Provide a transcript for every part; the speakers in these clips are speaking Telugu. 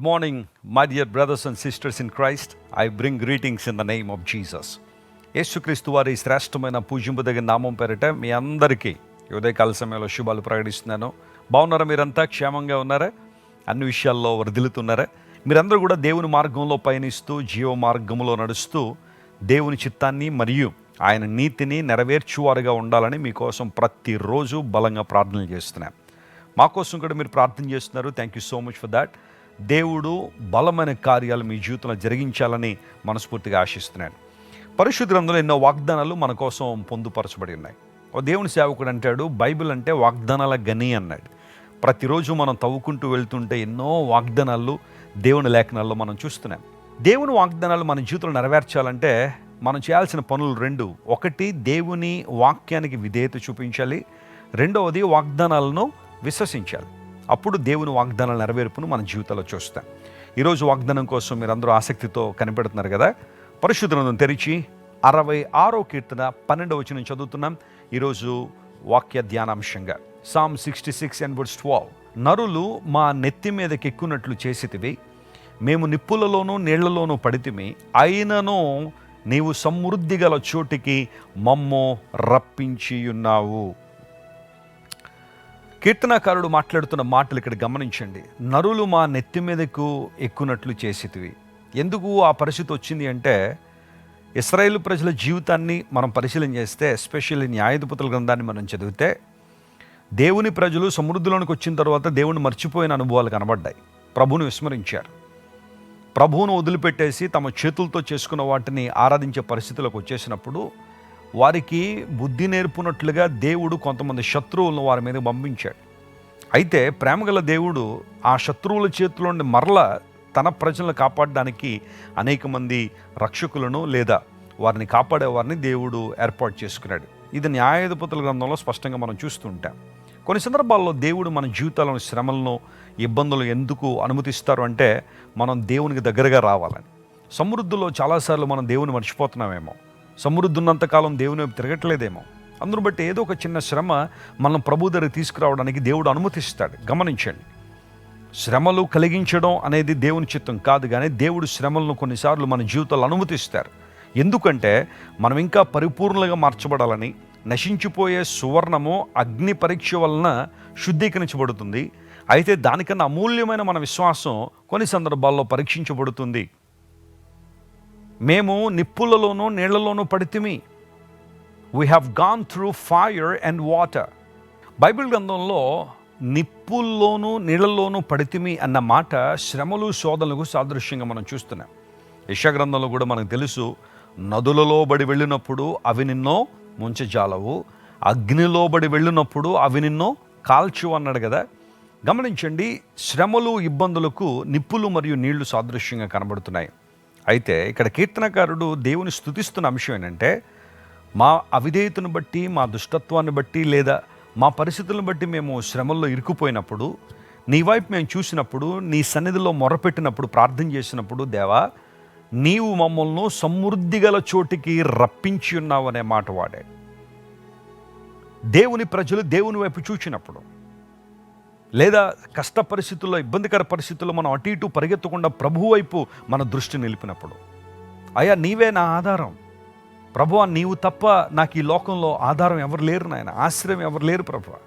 Good morning, my dear brothers and sisters in Christ. I bring greetings in the name of Jesus. యేసుక్రీస్తు వారి శ్రేష్టమైన పూజింపదగిన నామం పేరిట మీ అందరికీ ఉదయకాల సమయంలో శుభాలు ప్రకటిస్తున్నాను. బాగున్నారా? మీరంతా క్షేమంగా ఉన్నారా? అన్ని విషయాల్లో వర్ధిల్లుతున్నారా? మీరందరూ కూడా దేవుని మార్గంలో పయనిస్తూ జీవ మార్గంలో నడుస్తూ దేవుని చిత్తాన్ని మరియు ఆయన నీతిని నెరవేర్చువారుగా ఉండాలని మీకోసం ప్రతిరోజు బలంగా ప్రార్థనలు చేస్తున్నాను. మా కోసం కూడా మీరు ప్రార్థన చేస్తున్నారు. Thank you so much for that. దేవుడు బలమైన కార్యాలు మీ జీవితంలో జరిగించాలని మనస్ఫూర్తిగా ఆశిస్తున్నాను. పరిశుద్ధ గ్రంథంలో ఎన్నో వాగ్దానాలు మన కోసం పొందుపరచబడి ఉన్నాయి. ఓ దేవుని సేవకుడు అంటాడు, బైబిల్ అంటే వాగ్దానాల గని అన్నాడు. ప్రతిరోజు మనం తవ్వుకుంటూ వెళ్తుంటే ఎన్నో వాగ్దానాలు దేవుని లేఖనాల్లో మనం చూస్తున్నాం. దేవుని వాగ్దానాలు మన జీవితంలో నెరవేర్చాలంటే మనం చేయాల్సిన పనులు రెండు. ఒకటి, దేవుని వాక్యానికి విధేయత చూపించాలి. రెండవది, వాగ్దానాలను విశ్వసించాలి. అప్పుడు దేవుని వాగ్దానాల నెరవేర్పును మన జీవితంలో చూస్తాం. ఈరోజు వాగ్దానం కోసం మీరు అందరూ ఆసక్తితో కనిపెడుతున్నారు కదా. పరిశుద్ధ గ్రంథం తెరిచి 66వ కీర్తన 12వ వచనం చదువుతున్నాం. ఈరోజు వాక్య ధ్యానాంశంగా Psalm 66 and verse 12. నరులు మా నెత్తి మీదకెక్కున్నట్లు చేసితివి, మేము నిప్పులలోనూ నీళ్లలోనూ పడితిమి, అయినను నీవు సమృద్ధి గల చోటికి మమ్ము రప్పించి ఉన్నావు. కీర్తనాకారుడు మాట్లాడుతున్న మాటలు ఇక్కడ గమనించండి. నరులు మా నెత్తి మీదకు ఎక్కున్నట్లు చేసితివి. ఎందుకు ఆ పరిస్థితి వచ్చింది అంటే, ఇశ్రాయేలు ప్రజల జీవితాన్ని మనం పరిశీలన చేస్తే, ఎస్పెషల్లీ న్యాయాధిపతుల గ్రంథాన్ని మనం చదివితే, దేవుని ప్రజలు సమృద్ధిలోనికి వచ్చిన తర్వాత దేవుని మర్చిపోయిన అనుభవాలు కనబడ్డాయి. ప్రభువును విస్మరించారు. ప్రభువును వదిలిపెట్టేసి తమ చేతులతో చేసుకున్న వాటిని ఆరాధించే పరిస్థితులకు వచ్చేసినప్పుడు వారికి బుద్ధి నేర్పునట్లుగా దేవుడు కొంతమంది శత్రువులను వారి మీద పంపించాడు. అయితే ప్రేమగల దేవుడు ఆ శత్రువుల చేతిలోని మరల తన ప్రజలను కాపాడడానికి అనేక మంది రక్షకులను లేదా వారిని కాపాడేవారిని దేవుడు ఏర్పాటు చేసుకున్నాడు. ఇది న్యాయాధిపతుల గ్రంథంలో స్పష్టంగా మనం చూస్తుంటాం. కొన్ని సందర్భాల్లో దేవుడు మన జీవితాలను శ్రమలను ఇబ్బందులు ఎందుకు అనుమతిస్తారు అంటే, మనం దేవునికి దగ్గరగా రావాలని. సమృద్ధిలో చాలాసార్లు మనం దేవుని మర్చిపోతున్నామేమో, సమృద్ధి ఉన్నంతకాలం దేవుని వైపు తిరగట్లేదేమో. అందును బట్టి ఏదో ఒక చిన్న శ్రమ మనం ప్రభు దగ్గర తీసుకురావడానికి దేవుడు అనుమతిస్తాడు. గమనించండి, శ్రమలు కలిగించడం అనేది దేవుని చిత్తం కాదు, కానీ దేవుడు శ్రమలను కొన్నిసార్లు మన జీవితాల్లో అనుమతిస్తారు. ఎందుకంటే మనం ఇంకా పరిపూర్ణంగా మార్చబడాలని. నశించిపోయే సువర్ణము అగ్ని పరీక్ష వలన శుద్ధీకరించబడుతుంది. అయితే దానికన్నా అమూల్యమైన మన విశ్వాసం కొన్ని సందర్భాల్లో పరీక్షించబడుతుంది. మేము నిప్పులలోనూ నీళ్లలోనూ పడితిమి. We have gone through fire and water. Bible గ్రంథంలో నిప్పుల్లోనూ నీళ్లలోనూ పడితిమి అన్న మాట శ్రమలు శోధనలకు సాదృశ్యంగా మనం చూస్తున్నాం. యెషయా గ్రంథంలో కూడా మనకు తెలుసు, నదులలో బడి వెళ్ళినప్పుడు అవి నిన్నో ముంచజాలవు, అగ్నిలో బడి వెళ్ళినప్పుడు అవి నిన్నో కాల్చు అన్నాడు కదా. గమనించండి, శ్రమలు ఇబ్బందులకు నిప్పులు మరియు నీళ్లు సాదృశ్యంగా కనబడుతున్నాయి. అయితే ఇక్కడ కీర్తనకారుడు దేవుని స్తుతిస్తున్న అంశం ఏంటంటే, మా అవిధేయతను బట్టి, మా దుష్టత్వాన్ని బట్టి లేదా మా పరిస్థితులను బట్టి మేము శ్రమల్లో ఇరుక్కుపోయినప్పుడు, నీ వైపు మేము చూసినప్పుడు, నీ సన్నిధిలో మొరపెట్టినప్పుడు, ప్రార్థన చేసినప్పుడు, దేవా నీవు మమ్మల్ని సమృద్ధి గల చోటికి రప్పించి ఉన్నావు అనే మాట వాడాడు. దేవుని ప్రజలు దేవుని వైపు చూచినప్పుడు లేదా కష్ట పరిస్థితుల్లో, ఇబ్బందికర పరిస్థితుల్లో మనం అటు ఇటు పరిగెత్తకుండా ప్రభు వైపు మన దృష్టి నిలిపినప్పుడు, అయ్యా నీవే నా ఆధారం ప్రభువా, నీవు తప్ప నాకు ఈ లోకంలో ఆధారం ఎవరు లేరు నాయన, ఆశ్రయం ఎవరు లేరు ప్రభువా,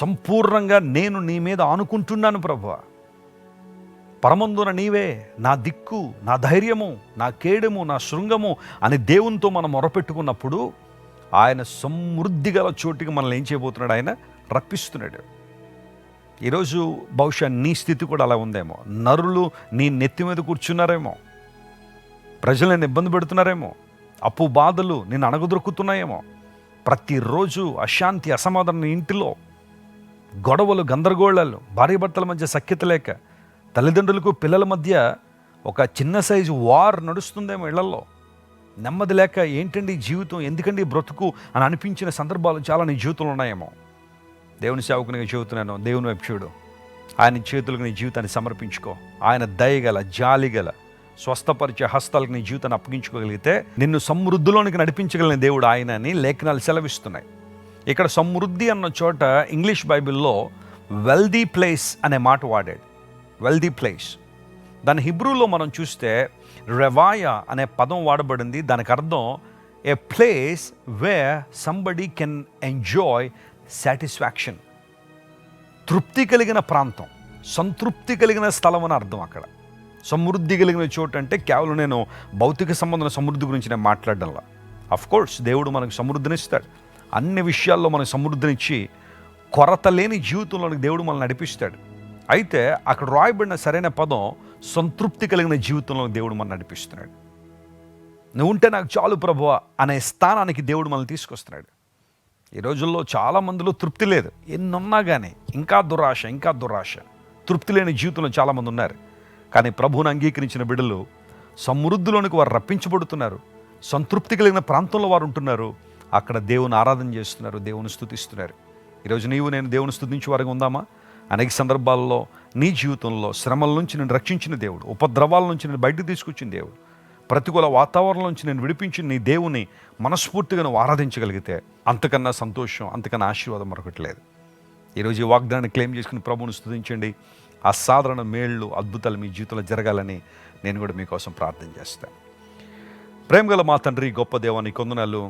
సంపూర్ణంగా నేను నీ మీద ఆనుకుంటున్నాను ప్రభువా, పరమందున నీవే నా దిక్కు, నా ధైర్యము, నా కేడము, నా శృంగము అని దేవునితో మనం మొరపెట్టుకున్నప్పుడు ఆయన సమృద్ధి గల చోటికి మనల్ని ఏం చేయబోతున్నాడు? ఆయన రప్పిస్తున్నాడు. ఈరోజు బహుశా నీ స్థితి కూడా అలా ఉందేమో. నరులు నీ నెత్తి మీద కూర్చున్నారేమో, ప్రజలు నేను ఇబ్బంది పెడుతున్నారేమో, అప్పు బాధలు నేను అణగదొరుకుతున్నాయేమో, ప్రతిరోజు అశాంతి అసమాధానం ఇంటిలో, గొడవలు గందరగోళాలు, భార్యాభర్తల మధ్య సఖ్యత లేక, తల్లిదండ్రులకు పిల్లల మధ్య ఒక చిన్న సైజు వార్ నడుస్తుందేమో ఇళ్లలో, నెమ్మది లేక ఏంటండి జీవితం, ఎందుకండి బ్రతుకు అని అనిపించిన సందర్భాలు చాలా నీ జీవితంలో ఉన్నాయేమో. దేవుని సేవకునిగా చెబుతున్నాను, దేవుని వైపు చూడు. ఆయన చేతులకు నీ జీవితాన్ని సమర్పించుకో. ఆయన దయగల, జాలిగల, స్వస్థపరిచే హస్తాలకు నీ జీవితాన్ని అప్పగించుకోగలిగితే నిన్ను సమృద్ధిలోనికి నడిపించగలిగిన దేవుడు ఆయన అని లేఖనాలు సెలవిస్తున్నాయి. ఇక్కడ సమృద్ధి అన్న చోట ఇంగ్లీష్ బైబిల్లో వెల్దీ ప్లేస్ అనే మాట వాడాడు. Wealthy place. దాని హిబ్రూలో మనం చూస్తే రెవాయ అనే పదం వాడబడింది. దానికి అర్థం a place where somebody can enjoy satisfaction. తృప్తి కలిగిన ప్రాంతం, సంతృప్తి కలిగిన స్థలం అని అర్థం. అక్కడ సమృద్ధి కలిగిన చోటు అంటే కేవలం నేను భౌతిక సంబంధం సమృద్ధి గురించి నేను మాట్లాడడంలా. కోర్స్ దేవుడు మనకు సమృద్ధినిస్తాడు, అన్ని విషయాల్లో మనకు సమృద్ధినిచ్చి కొరత లేని జీవితంలోనికి దేవుడు మనల్ని నడిపిస్తాడు. అయితే అక్కడ రాయబడిన సరైన పదం సంతృప్తి కలిగిన జీవితంలో దేవుడు మనల్ని నడిపిస్తున్నాడు. నువ్వు ఉంటే నాకు చాలు ప్రభువా అనే స్థానానికి దేవుడు మనల్ని తీసుకొస్తున్నాడు. ఈ రోజుల్లో చాలామందిలో తృప్తి లేదు, ఎన్నున్నా కానీ ఇంకా దురాశ, తృప్తి లేని జీవితంలో చాలామంది ఉన్నారు. కానీ ప్రభువుని అంగీకరించిన బిడ్డలు సమృద్ధిలోనికి వారు రప్పించబడుతున్నారు, సంతృప్తి కలిగిన ప్రాంతంలో వారు ఉంటున్నారు, అక్కడ దేవుని ఆరాధన చేస్తున్నారు, దేవుని స్తుతిస్తున్నారు. ఈరోజు నీవు నేను దేవుని స్తుతించే వారికి ఉందామా? అనేక సందర్భాల్లో నీ జీవితంలో శ్రమల నుంచి నేను రక్షించిన దేవుడు, ఉపద్రవాల నుంచి నేను బయటకు తీసుకొచ్చిన దేవుడు, ప్రతికూల వాతావరణం నుంచి నేను విడిపించిన నీ దేవుని మనస్ఫూర్తిగా నువ్వు ఆరాధించగలిగితే అంతకన్నా సంతోషం, అంతకన్నా ఆశీర్వాదం మరొకటి లేదు. ఈరోజు ఈ వాగ్దానాన్ని క్లెయిమ్ చేసుకుని ప్రభువుని స్తుతించండి. అసాధారణ మేళ్ళు, అద్భుతాలు మీ జీవితంలో జరగాలని నేను కూడా మీకోసం ప్రార్థన చేస్తాను. ప్రేమగల మా తండ్రి, గొప్ప దేవానికి వందనాలు.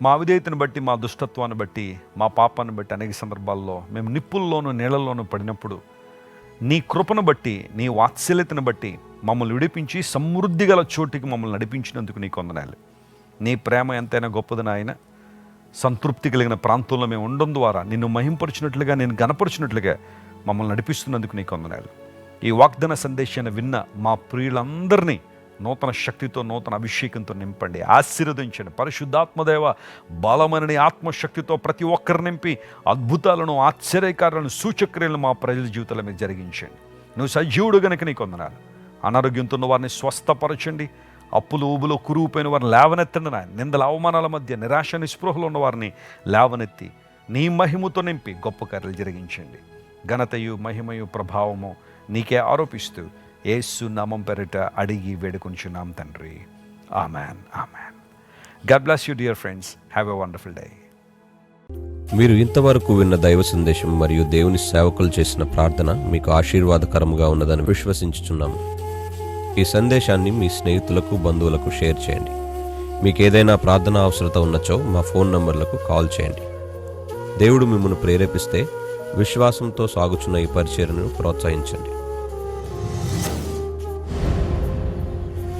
మా అవిధేయతను బట్టి, మా దుష్టత్వాన్ని బట్టి, మా పాపాన్ని బట్టి అనేక సందర్భాల్లో మేము నిప్పుల్లోనూ నీళ్ళల్లోనూ పడినప్పుడు నీ కృపను బట్టి, నీ వాత్సల్యతను బట్టి మమ్మల్ని విడిపించి సమృద్ధి గల చోటికి మమ్మల్ని నడిపించినందుకు నీకు వందనాలు. నీ ప్రేమ ఎంతైనా గొప్పది నాయన. సంతృప్తి కలిగిన ప్రాంతంలో మేము ఉండడం ద్వారా నిన్ను మహింపరిచినట్లుగా, నేను గణపరిచినట్లుగా మమ్మల్ని నడిపిస్తున్నందుకు నీకు వందనాలు. ఈ వాగ్దాన సందేశాన్ని విన్న మా ప్రియులందరినీ నూతన శక్తితో, నూతన అభిషేకంతో నింపండి, ఆశీర్వదించండి. పరిశుద్ధాత్మదేవ బలమైన నీ ఆత్మశక్తితో ప్రతి ఒక్కరిని నింపి అద్భుతాలను, ఆశ్చర్యకారాలను, సూచక్రియలను మా ప్రజల జీవితాల మీద జరిగించండి. నువ్వు సజీవుడు గనుక నీకు వందనాలు. అనారోగ్యంతో ఉన్న వారిని స్వస్థపరచండి. అప్పులు ఊబులో కురువుపోయిన వారిని లేవనెత్తండి నాయన. నిందల అవమానాల మధ్య నిరాశ నిస్పృహలో ఉన్న వారిని లేవనెత్తి నీ మహిమతో నింపి గొప్ప కార్యాలు జరిగించండి. ఘనతయు, మహిమయు, ప్రభావము నీకే ఆరోపిస్తూ యేసు నామం పేరిట అడిగి వేడుకొంచున్నాం తండ్రి. Amen, amen. God bless you dear friends. Have a wonderful day. మీరు ఇంతవరకు విన్న దైవ సందేశం మరియు దేవుని సేవకులు చేసిన ప్రార్థన మీకు ఆశీర్వాదకరముగా ఉన్నదని విశ్వసించుచున్నాము. ఈ సందేశాన్ని మీ స్నేహితులకు, బంధువులకు షేర్ చేయండి. మీకు ఏదైనా ప్రార్థన అవసరత ఉన్నచో మా ఫోన్ నంబర్లకు కాల్ చేయండి. దేవుడు మిమ్మల్ని ప్రేరేపిస్తే విశ్వాసంతో సాగుచున్న ఈ పరిచర్యను ప్రోత్సహించండి.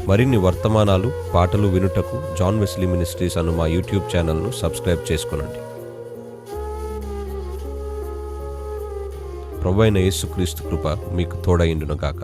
మరిన్ని వర్తమానాలు, పాటలు వినుటకు జాన్ వెస్లీ మినిస్ట్రీస్ అను మా యూట్యూబ్ ఛానల్ను సబ్స్క్రైబ్ చేసుకొనండి. ప్రభువైన యేసుక్రీస్తు కృప మీకు తోడైండును గాక.